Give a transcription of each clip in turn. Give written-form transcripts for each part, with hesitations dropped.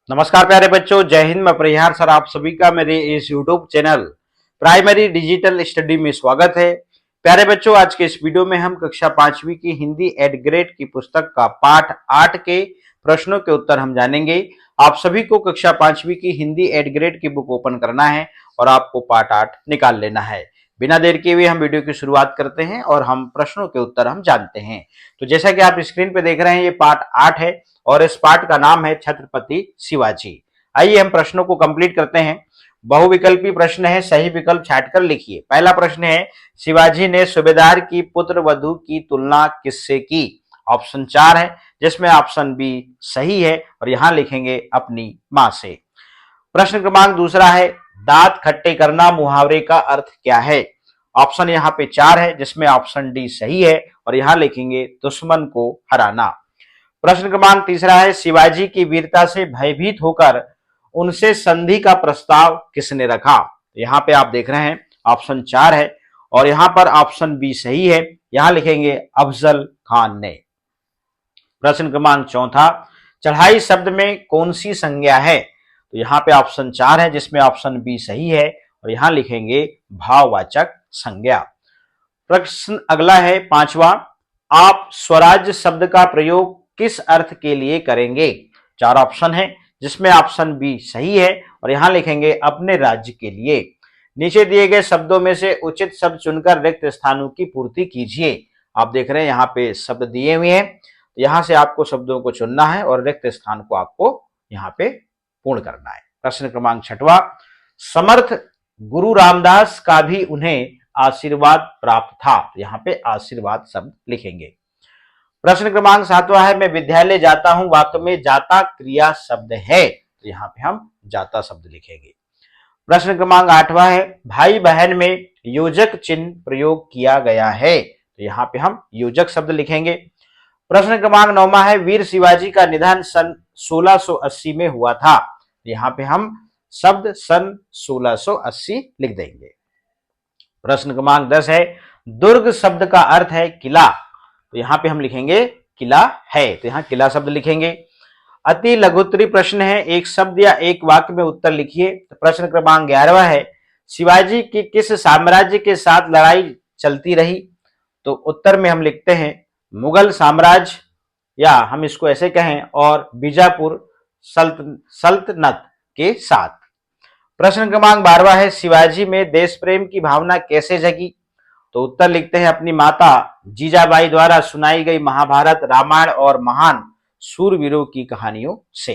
नमस्कार प्यारे बच्चों, जय हिंद। मैं प्रयार सर आप सभी का मेरे इस YouTube channel primary digital study में स्वागत है। प्यारे बच्चों, आज के इस वीडियो में हम कक्षा 5वीं की हिंदी एड ग्रेड की पुस्तक का पाठ 8 के प्रश्नों के उत्तर हम जानेंगे। आप सभी को कक्षा 5वीं की हिंदी एड ग्रेड की बुक ओपन करना है और आपको पाठ 8 निकाल लेना है। बिना देर किए हुए हम वीडियो की शुरुआत करते हैं और हम प्रश्नों के उत्तर हम जानते हैं। तो जैसा कि आप स्क्रीन पे देख रहे हैं, ये पाठ 8 है और इस पाठ का नाम है छत्रपति शिवाजी। आइए हम प्रश्नों को कंप्लीट करते हैं। बहुविकल्पी प्रश्न है, सही विकल्प छांटकर लिखिए। पहला प्रश्न है, शिवाजी ने सूबेदार की पुत्र वधू की तुलना किससे की? ऑप्शन 4 है, जिसमें ऑप्शन बी सही है और यहां लिखेंगे अपनी मां से। प्रश्न क्रमांक दूसरा है, दांत खट्टे करना मुहावरे का अर्थ क्या है? ऑप्शन यहाँ पे 4 है, जिसमें ऑप्शन डी सही है और यहां लिखेंगे दुश्मन को हराना। प्रश्न क्रमांक तीसरा है, शिवाजी की वीरता से भयभीत होकर उनसे संधि का प्रस्ताव किसने रखा? यहां पे आप देख रहे हैं ऑप्शन 4 है और यहां पर ऑप्शन बी सही है, यहां लिखेंगे अफजल खान ने। प्रश्न क्रमांक चौथा, चढ़ाई शब्द में कौन सी संज्ञा है? तो यहाँ पे ऑप्शन 4 है, जिसमें ऑप्शन बी सही है और यहां लिखेंगे भाववाचक संज्ञा। प्रश्न अगला है पांचवा, आप स्वराज्य शब्द का प्रयोग किस अर्थ के लिए करेंगे? 4 ऑप्शन है, जिसमें ऑप्शन बी सही है और यहां लिखेंगे अपने राज्य के लिए। नीचे दिए गए शब्दों में से उचित शब्द चुनकर रिक्त स्थानों की पूर्ति कीजिए। आप देख रहे हैं यहाँ पे शब्द दिए हुए हैं, यहां से आपको शब्दों को चुनना है और रिक्त स्थान को आपको यहाँ पे पूर्ण करना है। प्रश्न क्रमांक 6वां, समर्थ गुरु रामदास का भी उन्हें आशीर्वाद प्राप्त था। यहाँ पे आशीर्वाद शब्द लिखेंगे। प्रश्न क्रमांक 7वां है, मैं विद्यालय जाता हूं वाक्य में जाता क्रिया शब्द है, तो यहाँ पे हम जाता शब्द लिखेंगे। प्रश्न क्रमांक 8वां है, भाई बहन में योजक चिन्ह प्रयोग किया गया है, तो यहाँ पे हम योजक शब्द लिखेंगे। प्रश्न क्रमांक 9वां है, वीर शिवाजी का निधन सन 1680 में हुआ था, तो यहाँ पे हम शब्द सन 1680 लिख देंगे। प्रश्न क्रमांक 10 है, दुर्ग शब्द का अर्थ है किला, तो यहां पे हम लिखेंगे किला है, तो यहां किला शब्द लिखेंगे। अति लघुत्तरी प्रश्न है, एक शब्द या एक वाक्य में उत्तर लिखिए। तो प्रश्न क्रमांक 11वां है, शिवाजी की किस साम्राज्य के साथ लड़ाई चलती रही? तो उत्तर में हम लिखते हैं मुगल साम्राज्य, या हम इसको ऐसे कहें और बीजापुर सल्तनत के साथ। प्रश्न क्रमांक 12वां है, शिवाजी में देश प्रेम की भावना कैसे जगी? तो उत्तर लिखते हैं अपनी माता जीजाबाई द्वारा सुनाई गई महाभारत, रामायण और महान सूरवीरों की कहानियों से।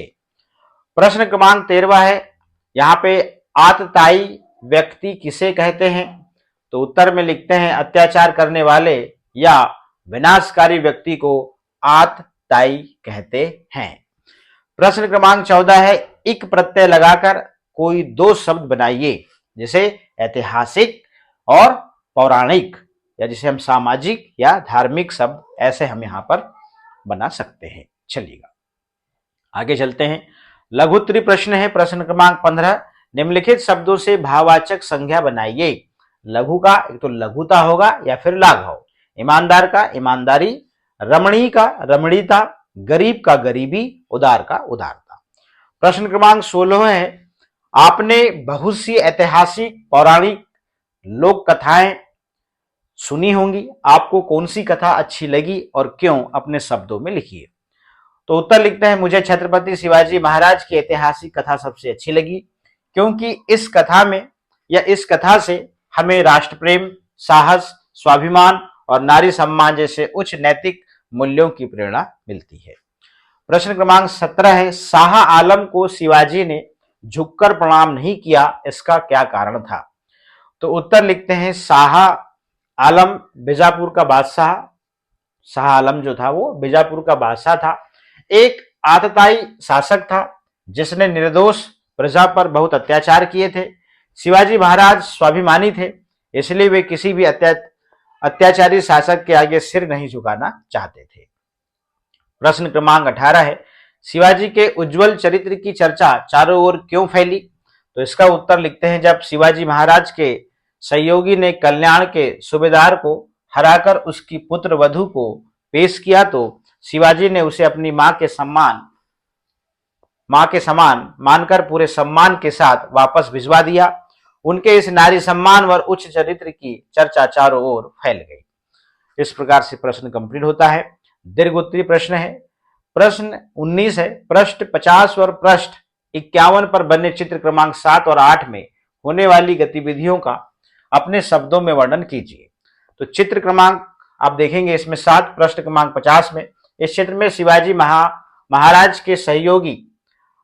प्रश्न क्रमांक 13वां है, यहाँ पे आतताई व्यक्ति किसे कहते हैं? तो उत्तर में लिखते हैं अत्याचार करने वाले या विनाशकारी व्यक्ति को आतताई कहते हैं। प्रश्न क्रमांक 14 है, इक प्रत्यय लगाकर कोई 2 शब्द बनाइए, जैसे ऐतिहासिक और पौराणिक, या जिसे हम सामाजिक या धार्मिक शब्द ऐसे हम यहां पर बना सकते हैं। चलिएगा आगे चलते हैं। लघुत्तरी प्रश्न है, प्रश्न क्रमांक 15, निम्नलिखित शब्दों से भाववाचक संज्ञा बनाइए। लघु का एक तो लघुता होगा या फिर लाघव, ईमानदार का ईमानदारी, रमणी का रमणीयता, गरीब का गरीबी, उदार का उदारता। प्रश्न क्रमांक 16 है, आपने बहुत सी ऐतिहासिक पौराणिक लोक कथाएं सुनी होंगी, आपको कौन सी कथा अच्छी लगी और क्यों? अपने शब्दों में लिखिए। तो उत्तर लिखते हैं मुझे छत्रपति शिवाजी महाराज की ऐतिहासिक कथा सबसे अच्छी लगी, क्योंकि इस कथा में या इस कथा से हमें राष्ट्र प्रेम, साहस, स्वाभिमान और नारी सम्मान जैसे उच्च नैतिक मूल्यों की प्रेरणा मिलती है। प्रश्न क्रमांक 17 है, शाह आलम को शिवाजी ने झुककर प्रणाम नहीं किया, इसका क्या कारण था? तो उत्तर लिखते हैं शाह आलम बीजापुर का बादशाह, शाह आलम जो था वो बीजापुर का बादशाह था, एक आतताई शासक था जिसने निर्दोष प्रजा पर बहुत अत्याचार किए थे। शिवाजी महाराज स्वाभिमानी थे, इसलिए वे किसी भी अत्याचारी शासक के आगे सिर नहीं झुकाना चाहते थे। प्रश्न क्रमांक 18 है, शिवाजी के उज्जवल चरित्र की चर्चा चारों ओर क्यों फैली? तो इसका उत्तर लिखते हैं जब शिवाजी महाराज के सहयोगी ने कल्याण के सूबेदार को हराकर उसकी पुत्र वधू को पेश किया, तो शिवाजी ने उसे अपनी मां के सम्मान मां के समान मानकर पूरे सम्मान के साथ वापस भिजवा दिया। उनके इस नारी सम्मान व उच्च चरित्र की चर्चा चारों ओर फैल गई। इस प्रकार से प्रश्न कंप्लीट होता है। दीर्घ उत्तरीय प्रश्न है। प्रश्न 19 है, पृष्ठ 50 और पृष्ठ 51 पर बने चित्र क्रमांक 7 और 8 में होने वाली गतिविधियों का अपने शब्दों में वर्णन कीजिए। तो चित्र क्रमांक आप देखेंगे इसमें 7, पृष्ठ क्रमांक 50 में इस चित्र में शिवाजी महाराज के सहयोगी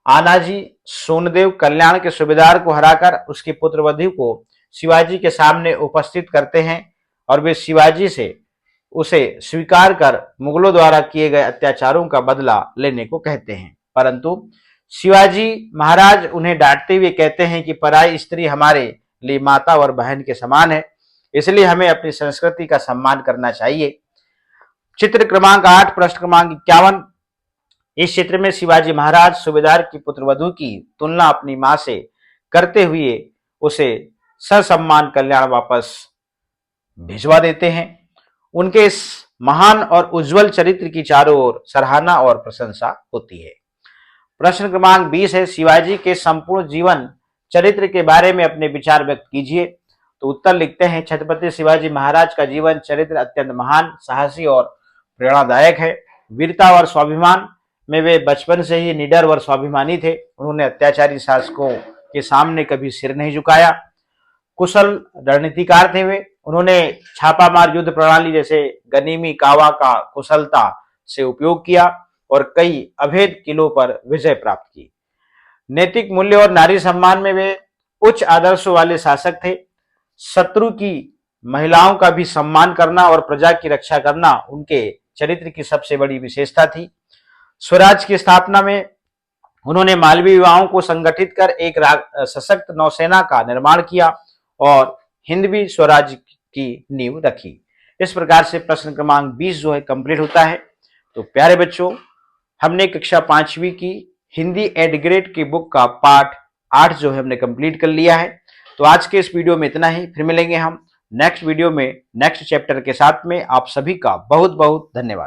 आनाजी सोनदेव कल्याण के सूबेदार को हराकर उसकी पुत्रवधू को शिवाजी के सामने उपस्थित करते हैं और वे शिवाजी से उसे स्वीकार कर मुगलों द्वारा किए गए अत्याचारों का बदला लेने को कहते हैं। परंतु शिवाजी महाराज उन्हें डांटते हुए कहते हैं कि पराई स्त्री हमारे लिए माता और बहन के समान है, इसलिए हमें अपनी संस्कृति का सम्मान करना चाहिए। चित्र क्रमांक 8, पृष्ठ क्रमांक 51 इस चित्र में शिवाजी महाराज सूबेदार की पुत्रवधू की तुलना अपनी मां से करते हुए उसे ससम्मान कल्याण वापस भिजवा देते हैं। उनके इस महान और उज्जवल चरित्र की चारों ओर सराहना और प्रशंसा होती है। प्रश्न क्रमांक 20 है, शिवाजी के संपूर्ण जीवन चरित्र के बारे में अपने विचार व्यक्त कीजिए। तो उत्तर लिखते हैं, छत्रपति शिवाजी महाराज का जीवन चरित्र अत्यंत महान, साहसी और प्रेरणादायक है। वीरता और स्वाभिमान में वे बचपन से ही निडर और स्वाभिमानी थे। उन्होंने अत्याचारी शासकों के सामने कभी सिर नहीं झुकाया। कुशल रणनीतिकार थे वे। उन्होंने छापामार युद्ध प्रणाली जैसे गनीमी कावा का कुशलता से उपयोग किया और कई अभेद किलों पर विजय प्राप्त की। नैतिक मूल्य और नारी सम्मान में वे उच्च आदर्शों वाले शासक थे। शत्रु की महिलाओं का भी सम्मान करना और प्रजा की रक्षा करना उनके चरित्र की सबसे बड़ी विशेषता थी। स्वराज की स्थापना में उन्होंने मालवी युवाओं को संगठित कर एक सशक्त नौसेना का निर्माण किया और हिंदवी स्वराज की नींव रखी। इस प्रकार से प्रश्न क्रमांक 20 जो है कंप्लीट होता है। तो प्यारे बच्चों, हमने कक्षा 5वीं की हिंदी एड ग्रेड की बुक का पार्ट 8 जो है हमने कंप्लीट कर लिया है। तो आज के इस वीडियो में इतना ही। फिर मिलेंगे हम नेक्स्ट वीडियो में नेक्स्ट चैप्टर के साथ में। आप सभी का बहुत बहुत धन्यवाद।